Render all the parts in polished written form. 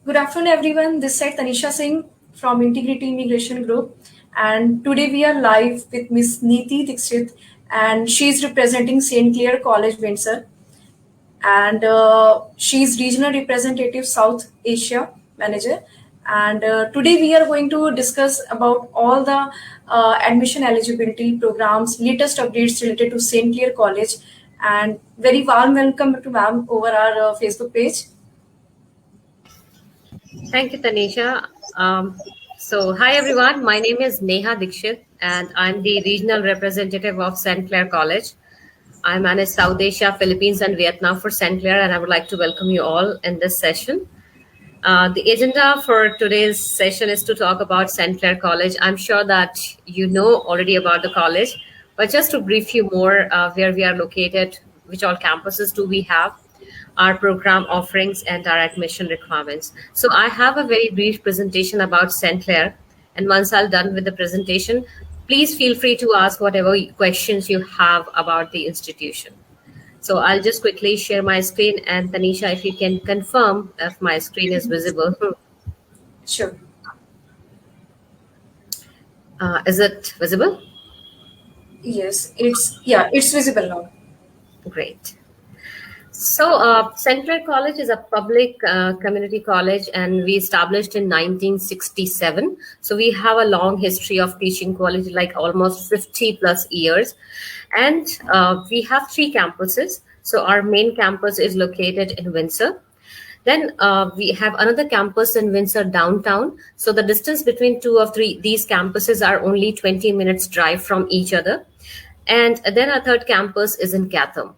Good afternoon, everyone. This side Tanisha Singh from Integrity Immigration Group, and today we are live with Miss Neeti Dixit, and she is representing St. Clair College, Windsor, and she is regional representative South Asia manager. And today we are going to discuss about all the admission eligibility programs, latest updates related to St. Clair College, and very warm welcome to ma'am over our Facebook page. Thank you, Tanisha. Hi everyone. My name is Neha Dikshit, and I'm the regional representative of St. Clair College. I manage South Asia, Philippines, and Vietnam for St. Clair, and I would like to welcome you all in this session. The agenda for today's session is to talk about St. Clair College. I'm sure that you know already about the college, but just to brief you more, where we are located, which all campuses do we have, our program offerings, and our admission requirements. So I have a very brief presentation about St. Clair, and once I'm done with the presentation, please feel free to ask whatever questions you have about the institution. So I'll just quickly share my screen, and Tanisha, if you can confirm if my screen is visible. Sure. Is it visible? Yes, it's visible now. Great. So, St. Clair College is a public community college, and we established in 1967. So, we have a long history of teaching quality, like almost 50 plus years. And we have three campuses. So, our main campus is located in Windsor. Then we have another campus in Windsor downtown. So, the distance between these campuses are only 20 minutes drive from each other. And then our third campus is in Chatham.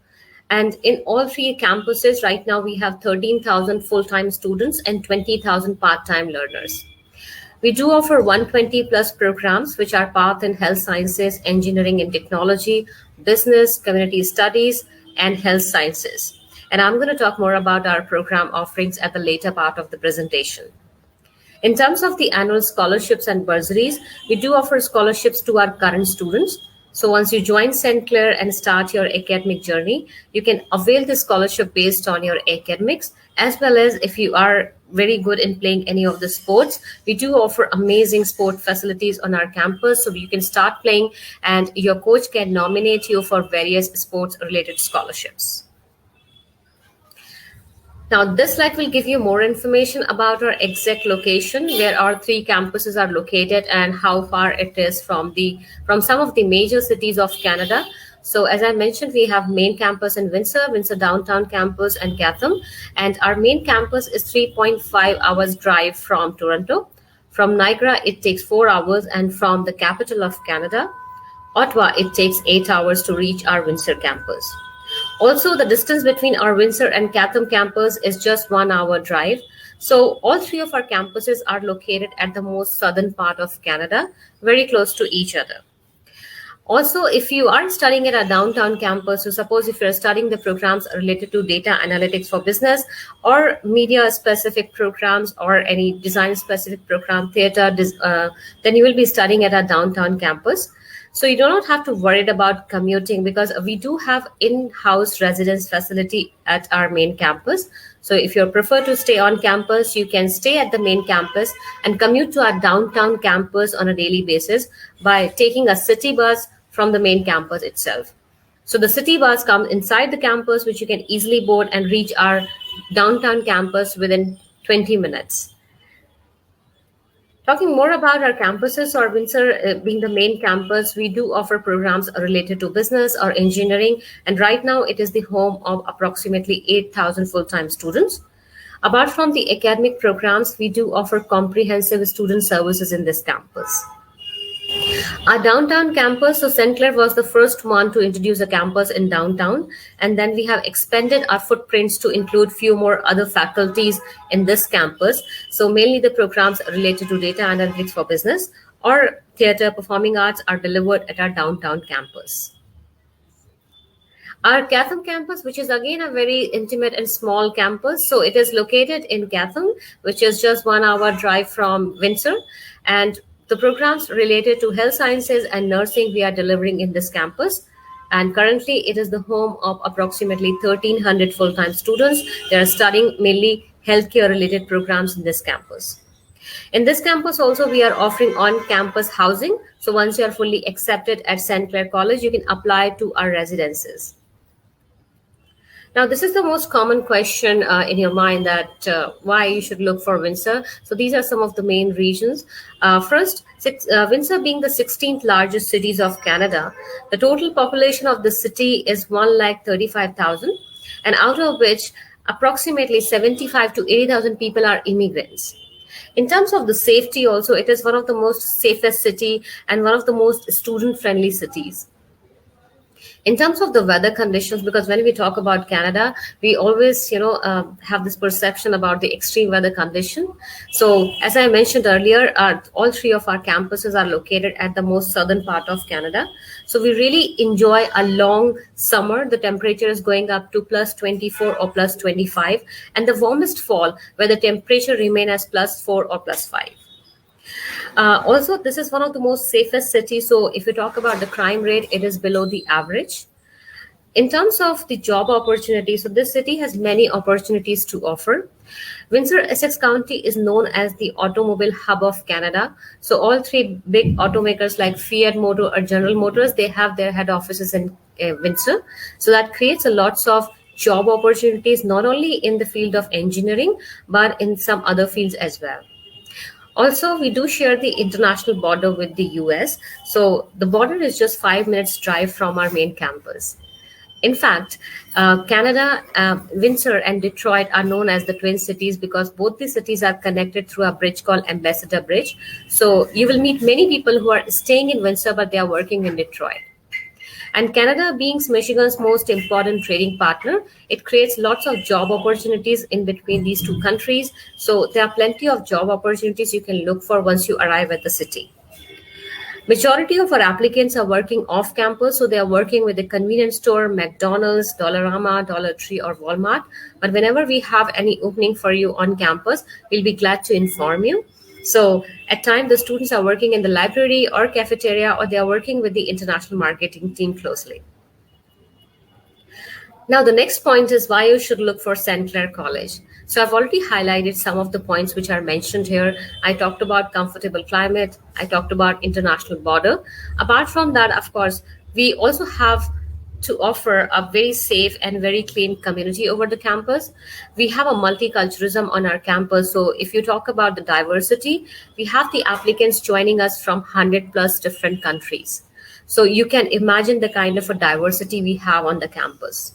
And in all three campuses, right now, we have 13,000 full-time students and 20,000 part-time learners. We do offer 120 plus programs, which are path in health sciences, engineering and technology, business, community studies, and health sciences. And I'm going to talk more about our program offerings at the later part of the presentation. In terms of the annual scholarships and bursaries, we do offer scholarships to our current students. So once you join St. Clair and start your academic journey, you can avail the scholarship based on your academics, as well as if you are very good in playing any of the sports. We do offer amazing sport facilities on our campus, so you can start playing and your coach can nominate you for various sports related scholarships. Now, this slide will give you more information about our exact location, where our three campuses are located and how far it is from some of the major cities of Canada. So as I mentioned, we have main campus in Windsor downtown campus, and Chatham. And our main campus is 3.5 hours drive from Toronto. From Niagara, it takes 4 hours. And from the capital of Canada, Ottawa, it takes 8 hours to reach our Windsor campus. Also, the distance between our Windsor and Chatham campus is just 1 hour drive. So all three of our campuses are located at the most southern part of Canada, very close to each other. Also, if you are studying at a downtown campus, so suppose if you're studying the programs related to data analytics for business or media specific programs or any design specific program, theater, then you will be studying at a downtown campus. So you do not have to worry about commuting, because we do have in-house residence facility at our main campus. So if you prefer to stay on campus, you can stay at the main campus and commute to our downtown campus on a daily basis by taking a city bus from the main campus itself. So the city bus comes inside the campus, which you can easily board and reach our downtown campus within 20 minutes. Talking more about our campuses, or Windsor being the main campus, we do offer programs related to business or engineering. And right now it is the home of approximately 8,000 full-time students. Apart from the academic programs, we do offer comprehensive student services in this campus. Our downtown campus, so St. Clair was the first one to introduce a campus in downtown, and then we have expanded our footprints to include few more other faculties in this campus. So mainly the programs related to data analytics for business or theater, performing arts are delivered at our downtown campus. Our Chatham campus, which is again a very intimate and small campus. So it is located in Chatham, which is just 1 hour drive from Windsor. And the programs related to health sciences and nursing we are delivering in this campus. And currently it is the home of approximately 1,300 full-time students. They are studying mainly healthcare related programs in this campus. In this campus also, we are offering on-campus housing. So once you are fully accepted at St. Clair College, you can apply to our residences. Now, this is the most common question in your mind, that why you should look for Windsor. So these are some of the main reasons. First, Windsor being the 16th largest cities of Canada, the total population of the city is 1,35,000, and out of which approximately 75 to 80,000 people are immigrants. In terms of the safety also, it is one of the most safest city and one of the most student-friendly cities. In terms of the weather conditions, because when we talk about Canada, we always have this perception about the extreme weather condition. So as I mentioned earlier, all three of our campuses are located at the most southern part of Canada. So we really enjoy a long summer. The temperature is going up to plus 24 or plus 25, and the warmest fall where the temperature remain as plus 4 or plus 5. Also, this is one of the most safest cities. So if you talk about the crime rate, it is below the average. In terms of the job opportunities, so this city has many opportunities to offer. Windsor-Essex County is known as the automobile hub of Canada. So all three big automakers like Fiat Motor or General Motors, they have their head offices in Windsor. So that creates a lots of job opportunities, not only in the field of engineering, but in some other fields as well. Also, we do share the international border with the US. So the border is just 5 minutes drive from our main campus. In fact, Canada, Windsor and Detroit are known as the twin cities because both these cities are connected through a bridge called Ambassador Bridge. So you will meet many people who are staying in Windsor, but they are working in Detroit. And Canada being Michigan's most important trading partner, it creates lots of job opportunities in between these two countries. So there are plenty of job opportunities you can look for once you arrive at the city. Majority of our applicants are working off campus, so they are working with a convenience store, McDonald's, Dollarama, Dollar Tree, or Walmart. But whenever we have any opening for you on campus, we'll be glad to inform you. So at times, the students are working in the library or cafeteria, or they are working with the international marketing team closely. Now, the next point is why you should look for St. Clair College. So I've already highlighted some of the points which are mentioned here. I talked about comfortable climate. I talked about international border. Apart from that, of course, we also have to offer a very safe and very clean community over the campus. We have a multiculturalism on our campus. So if you talk about the diversity, we have the applicants joining us from 100 plus different countries. So you can imagine the kind of a diversity we have on the campus.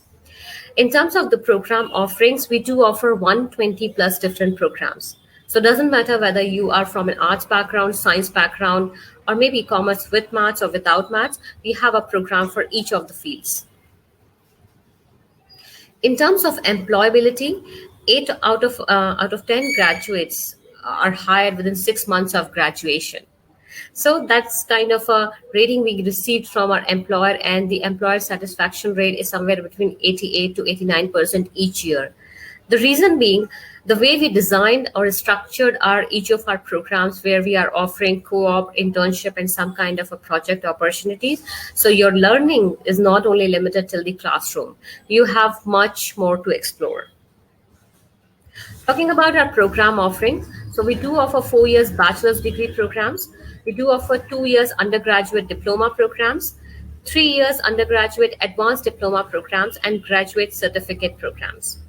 In terms of the program offerings, we do offer 120 plus different programs. So it doesn't matter whether you are from an arts background, science background, or maybe commerce with maths or without maths, we have a program for each of the fields. In terms of employability, 8 out of 10 graduates are hired within 6 months of graduation. So that's kind of a rating we received from our employer, and the employer satisfaction rate is somewhere between 88 to 89% each year. The reason being, the way we designed or structured each of our programs, where we are offering co-op, internship, and some kind of a project opportunities. So your learning is not only limited till the classroom. You have much more to explore. Talking about our program offerings, so we do offer 4 years bachelor's degree programs. We do offer 2 years undergraduate diploma programs, 3 years undergraduate advanced diploma programs, and graduate certificate programs.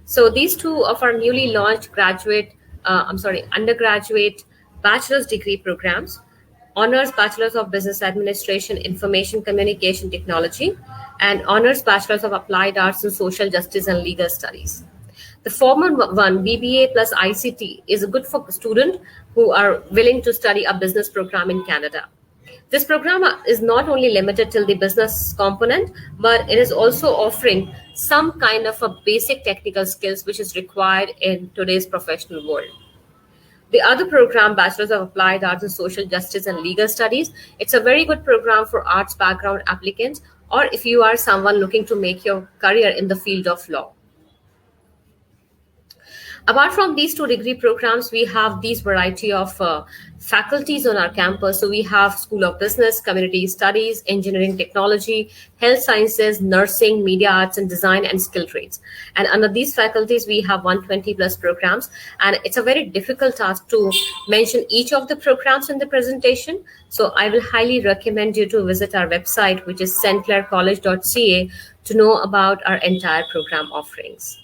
So these two of our newly launched undergraduate bachelor's degree programs, honors bachelor's of business administration, information communication technology, and honors bachelor's of applied arts in social justice and legal studies. The former one, BBA plus ICT, is good for students who are willing to study a business program in Canada. This program is not only limited till the business component, but it is also offering some kind of a basic technical skills which is required in today's professional world. The other program, Bachelor's of Applied Arts in Social Justice and Legal Studies, it's a very good program for arts background applicants, or if you are someone looking to make your career in the field of law. Apart from these two degree programs, we have these variety of faculties on our campus. So we have School of Business, Community Studies, Engineering Technology, Health Sciences, Nursing, Media Arts and Design, and Skill Trades. And under these faculties, we have 120 plus programs. And it's a very difficult task to mention each of the programs in the presentation. So I will highly recommend you to visit our website, which is stclaircollege.ca, to know about our entire program offerings.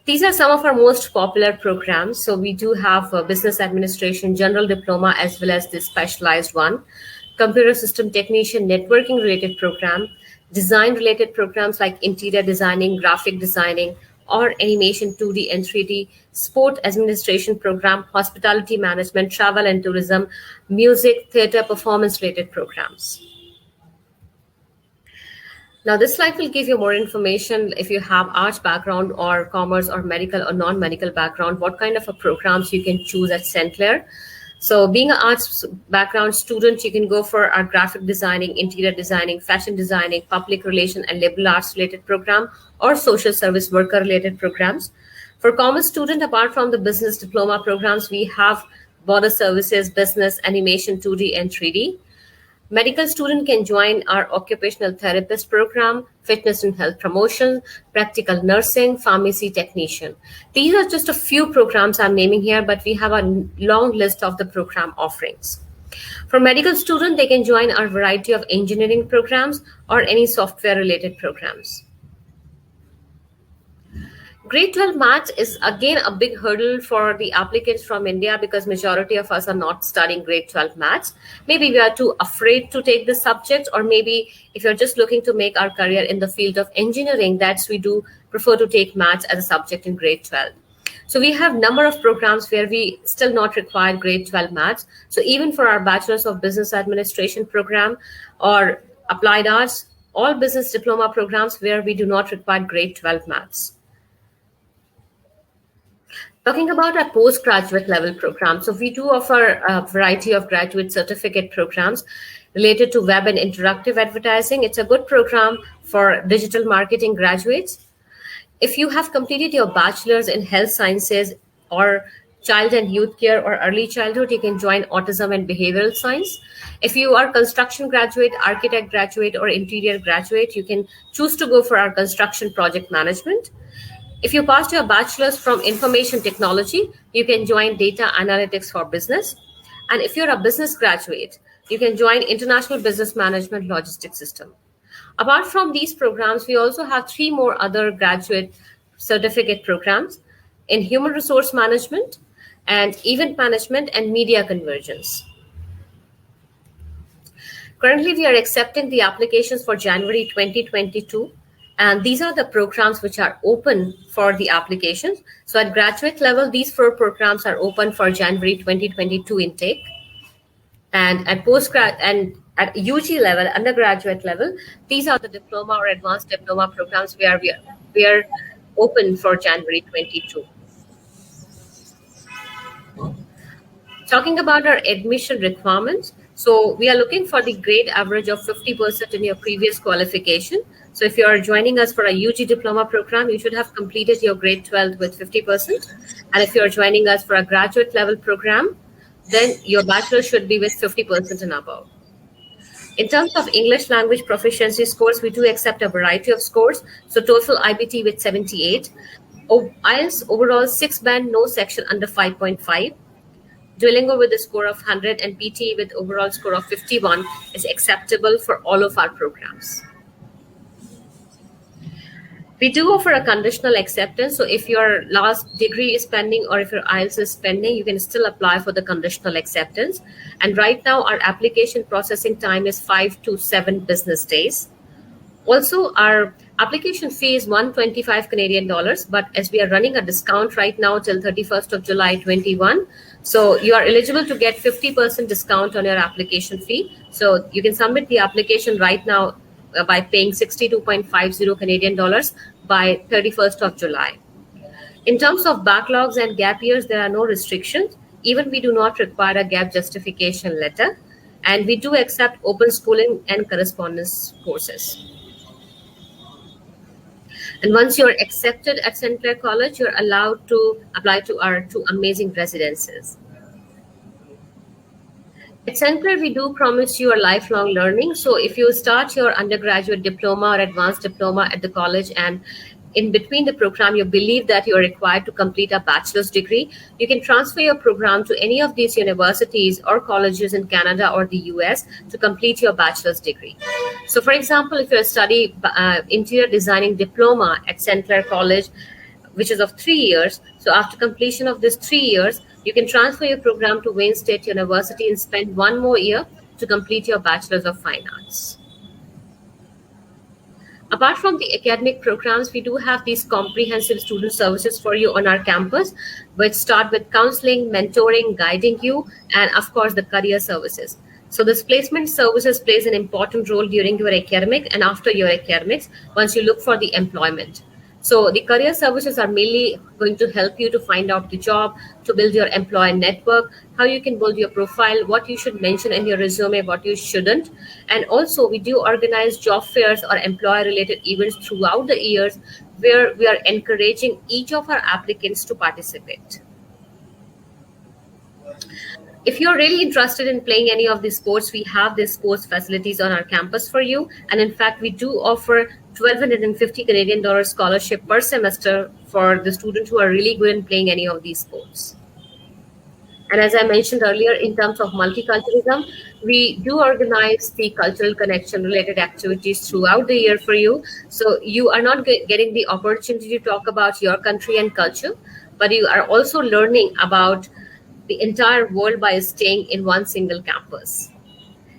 These are some of our most popular programs. So we do have a business administration, general diploma, as well as the specialized one, computer system technician, networking related program, design related programs like interior designing, graphic designing, or animation 2D and 3D, sport administration program, hospitality management, travel and tourism, music, theater, performance related programs. Now, this slide will give you more information if you have arts background or commerce or medical or non-medical background, what kind of a programs you can choose at St. Clair. So being an arts background student, you can go for our graphic designing, interior designing, fashion designing, public relation and liberal arts related program, or social service worker related programs. For commerce student, apart from the business diploma programs, we have border services, business, animation 2D and 3D. Medical student can join our occupational therapist program, fitness and health promotion, practical nursing, pharmacy technician. These are just a few programs I'm naming here, but we have a long list of the program offerings. For medical student, they can join our variety of engineering programs or any software related programs. Grade 12 maths is again a big hurdle for the applicants from India because majority of us are not studying grade 12 maths. Maybe we are too afraid to take the subject, or maybe if you're just looking to make our career in the field of engineering, that's we do prefer to take maths as a subject in grade 12. So we have number of programs where we still not require grade 12 maths. So even for our Bachelor's of Business Administration program or Applied Arts, all business diploma programs where we do not require grade 12 maths. Talking about our postgraduate level program, so we do offer a variety of graduate certificate programs related to web and interactive advertising. It's a good program for digital marketing graduates. If you have completed your bachelor's in health sciences or child and youth care or early childhood, you can join autism and behavioral science. If you are construction graduate, architect graduate, or interior graduate, you can choose to go for our construction project management. If you passed your bachelor's from information technology, you can join data analytics for business. And if you're a business graduate, you can join international business management logistics system. Apart from these programs, we also have 3 more other graduate certificate programs in human resource management and event management and media convergence. Currently, we are accepting the applications for January 2022. And these are the programs which are open for the applications. So at graduate level, these 4 programs are open for January 2022 intake. And at postgrad and at UG level, undergraduate level, these are the diploma or advanced diploma programs where we are open for January 22. Talking about our admission requirements, so we are looking for the grade average of 50% in your previous qualification. So if you are joining us for a UG diploma program, you should have completed your grade 12 with 50%. And if you are joining us for a graduate level program, then your bachelor should be with 50% and above. In terms of English language proficiency scores, we do accept a variety of scores. So TOEFL IBT with 78, IELTS overall 6 band, no section under 5.5. Duolingo with a score of 100 and PTE with overall score of 51 is acceptable for all of our programs. We do offer a conditional acceptance. So if your last degree is pending or if your IELTS is pending, you can still apply for the conditional acceptance. And right now, our application processing time is 5 to 7 business days. Also, our application fee is 125 Canadian dollars, but as we are running a discount right now till 31st of July 21, so you are eligible to get 50% discount on your application fee. So you can submit the application right now by paying 62.50 Canadian dollars by 31st of July. In terms of backlogs and gap years, there are no restrictions. Even we do not require a gap justification letter, and we do accept open schooling and correspondence courses. And once you're accepted at St. Clair College, you're allowed to apply to our two amazing residences. At St. Clair, we do promise you a lifelong learning. So if you start your undergraduate diploma or advanced diploma at the college, and in between the program, you believe that you're required to complete a bachelor's degree, you can transfer your program to any of these universities or colleges in Canada or the US to complete your bachelor's degree. So for example, if you're studying interior designing diploma at St. Clair College, which is of 3 years. So after completion of this 3 years, you can transfer your program to Wayne State University and spend one more year to complete your Bachelor's of Fine Arts. Apart from the academic programs, we do have these comprehensive student services for you on our campus, which start with counseling, mentoring, guiding you, and of course the career services. So this placement services plays an important role during your academic and after your academics once you look for the employment. So the career services are mainly going to help you to find out the job, to build your employer network, how you can build your profile, what you should mention in your resume, what you shouldn't. And also we do organize job fairs or employer related events throughout the years where we are encouraging each of our applicants to participate. If you're really interested in playing any of these sports, we have these sports facilities on our campus for you. And in fact, we do offer 1,250 Canadian dollars scholarship per semester for the students who are really good in playing any of these sports. And as I mentioned earlier, in terms of multiculturalism, we do organize the cultural connection related activities throughout the year for you. So you are not getting the opportunity to talk about your country and culture, but you are also learning about the entire world by staying in one single campus.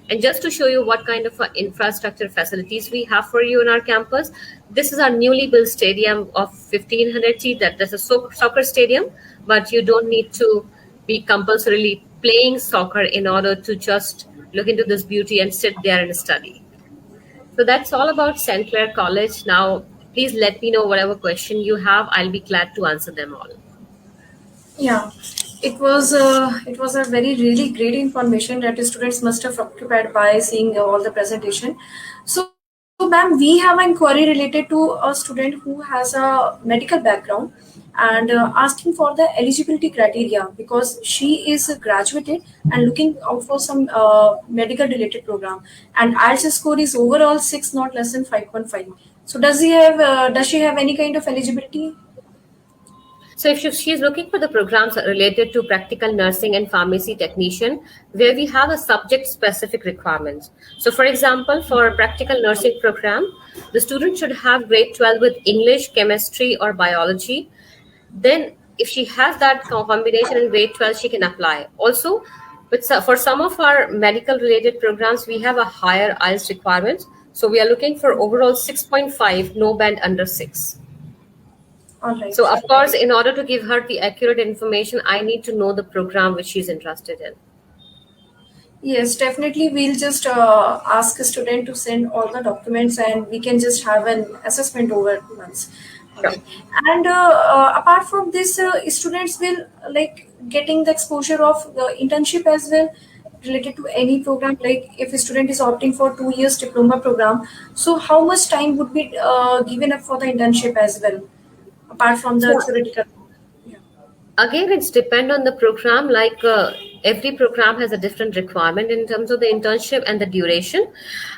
And just to show you what kind of infrastructure facilities we have for you on our campus, this is our newly built stadium of 1,500 seats. That's a soccer stadium, but you don't need to be compulsorily playing soccer in order to just look into this beauty and sit there and study. So that's all about St. Clair College. Now, please let me know whatever question you have. I'll be glad to answer them all. Yeah, it was a very really great information that the students must have occupied by seeing all the presentation. So, ma'am, we have an inquiry related to a student who has a medical background and asking for the eligibility criteria because she is graduated and looking out for some medical related program, and IELTS score is overall 6, not less than 5.5. So does she have any kind of eligibility? So if she's looking for the programs related to practical nursing and pharmacy technician, where we have a subject specific requirements. So for example, for a practical nursing program, the student should have grade 12 with English, chemistry, or biology. Then if she has that combination in grade 12, she can apply. Also, for some of our medical related programs, we have a higher IELTS requirement. So we are looking for overall 6.5, no band under 6. All right. So of course, in order to give her the accurate information, I need to know the program which she's interested in. Yes, definitely. We'll just ask a student to send all the documents, and we can just have an assessment over once. Sure. And apart from this, students will like getting the exposure of the internship as well related to any program. Like if a student is opting for 2 years diploma program, so how much time would be given up for the internship as well, apart from the So theoretical? Yeah. again, it's depend on the program. Like every program has a different requirement in terms of the internship and the duration.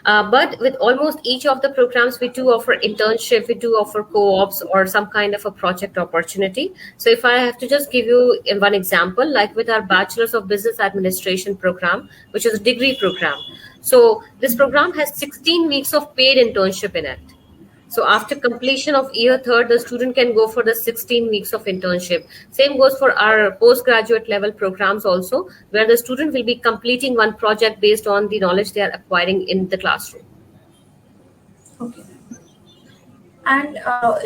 But with almost each of the programs, we do offer internship, we do offer co-ops or some kind of a project opportunity. So if I have to just give you one example, like with our Bachelor's of Business Administration program, which is a degree program. So this program has 16 weeks of paid internship in it. So after completion of year third, the student can go for the 16 weeks of internship. Same goes for our postgraduate level programs also, where the student will be completing one project based on the knowledge they are acquiring in the classroom. Okay. And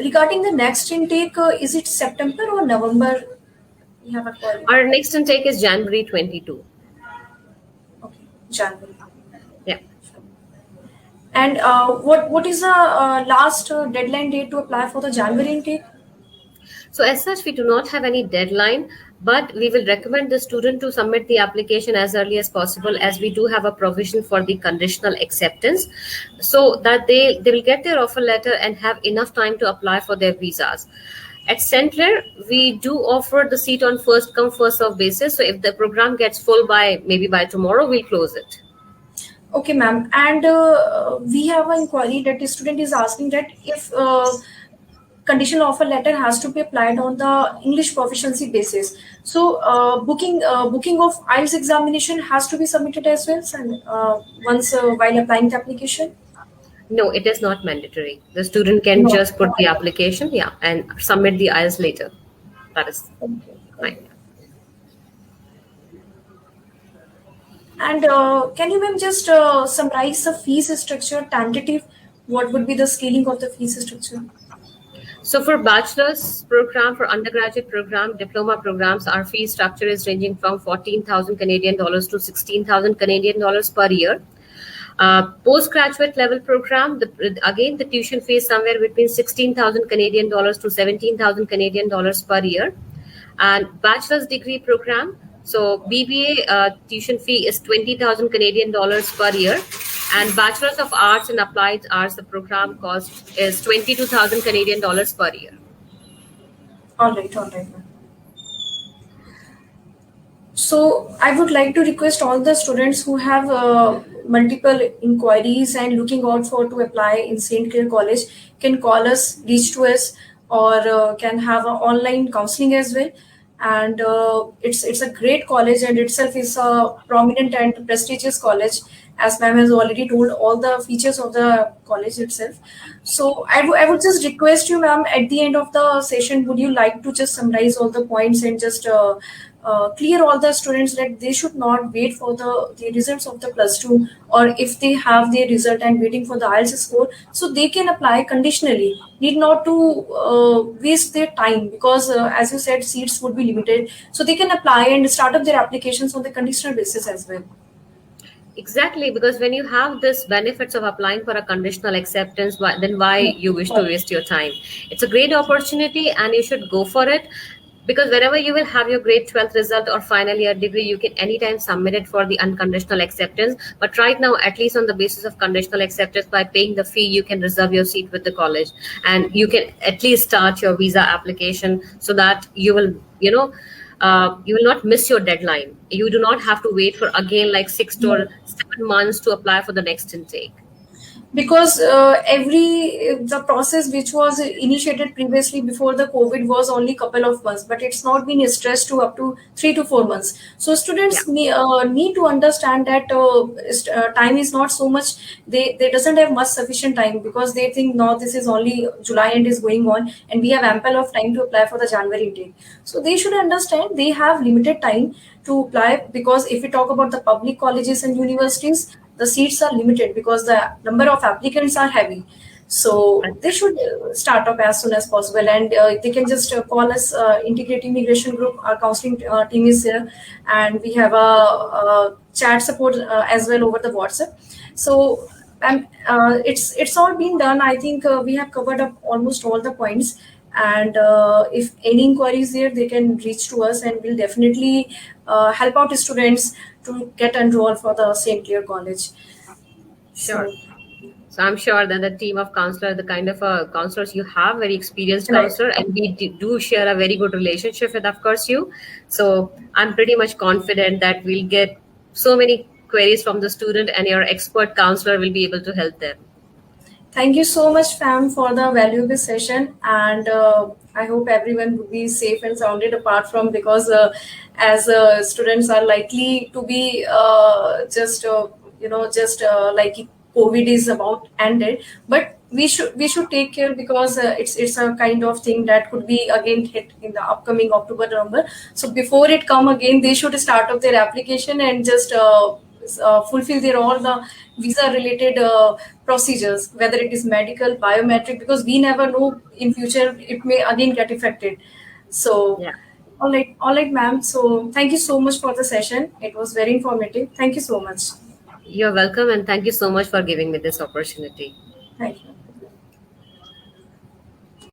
regarding the next intake, is it September or November? We have a query. Our next intake is January 22. Okay, January. Yeah. And what is the last deadline date to apply for the January intake? So as such, we do not have any deadline, but we will recommend the student to submit the application as early as possible, as we do have a provision for the conditional acceptance, so that they will get their offer letter and have enough time to apply for their visas. At St. Clair, we do offer the seat on first come, first serve basis. So if the program gets full by maybe by tomorrow, we'll close it. Okay, ma'am. And we have an inquiry that the student is asking that if conditional offer letter has to be applied on the English proficiency basis. So booking of IELTS examination has to be submitted as well, and once while applying the application. No, it is not mandatory. The student can No. just put the application, yeah, and submit the IELTS later. That is Okay. fine. And can you, ma'am, just summarize the fees structure, tentative? What would be the scaling of the fees structure? So for bachelor's program, for undergraduate program, diploma programs, our fee structure is ranging from 14,000 Canadian dollars to 16,000 Canadian dollars per year. Postgraduate level program, again, the tuition fee is somewhere between 16,000 Canadian dollars to 17,000 Canadian dollars per year. And bachelor's degree program, so BBA tuition fee is 20,000 Canadian dollars per year. And Bachelor's of Arts in Applied Arts, the program cost is 22,000 Canadian dollars per year. All right, ma'am. So I would like to request all the students who have multiple inquiries and looking out for to apply in St. Clair College can call us, reach to us, or can have an online counseling as well. And it's a great college, and itself is a prominent and prestigious college, as ma'am has already told all the features of the college itself. So I would just request you, ma'am, at the end of the session, would you like to just summarize all the points and just clear all the students that they should not wait for the results of the +2, or if they have their result and waiting for the IELTS score, so they can apply conditionally, need not to waste their time, because as you said, seats would be limited, so they can apply and start up their applications on the conditional basis as well. Exactly, because when you have this benefits of applying for a conditional acceptance, then why you wish to waste your time? It's a great opportunity and you should go for it, because whenever you will have your grade 12th result or final year degree, you can anytime submit it for the unconditional acceptance. But right now, at least on the basis of conditional acceptance, by paying the fee, you can reserve your seat with the college, and you can at least start your visa application, so that you will, you will not miss your deadline. You do not have to wait for again like 6 to 7 months to apply for the next intake. Because the process which was initiated previously before the COVID was only couple of months, but it's not been stressed to up to 3 to 4 months. So students need to understand that time is not so much. They doesn't have much sufficient time, because they think, no, this is only July and is going on, and we have ample of time to apply for the January intake. So they should understand they have limited time to apply, because if we talk about the public colleges and universities, the seats are limited because the number of applicants are heavy. So they should start up as soon as possible, and they can just call us. Integrate Immigration Group, our counseling team is here, and we have a chat support as well over the WhatsApp. So it's all been done. I think we have covered up almost all the points. And if any inquiries there, they can reach to us, and we'll definitely help out the students to get enrolled for the St. Clair College. Sure. So I'm sure that the team of counselor, the kind of counselors you have, very experienced Right. counselor, and we do share a very good relationship with, of course, you. So I'm pretty much confident that we'll get so many queries from the student, and your expert counselor will be able to help them. Thank you so much, fam, for the valuable session, and I hope everyone will be safe and sounded, apart from, because as students are likely to be like COVID is about ended, but we should take care, because it's a kind of thing that could be again hit in the upcoming October, November. So before it come again, they should start up their application and just fulfill their all the visa related procedures, whether it is medical, biometric, because we never know in future it may again get affected. So Yeah. all right, ma'am. So thank you so much for the session. It was very informative. Thank you so much. You're welcome, and thank you so much for giving me this opportunity. Thank you.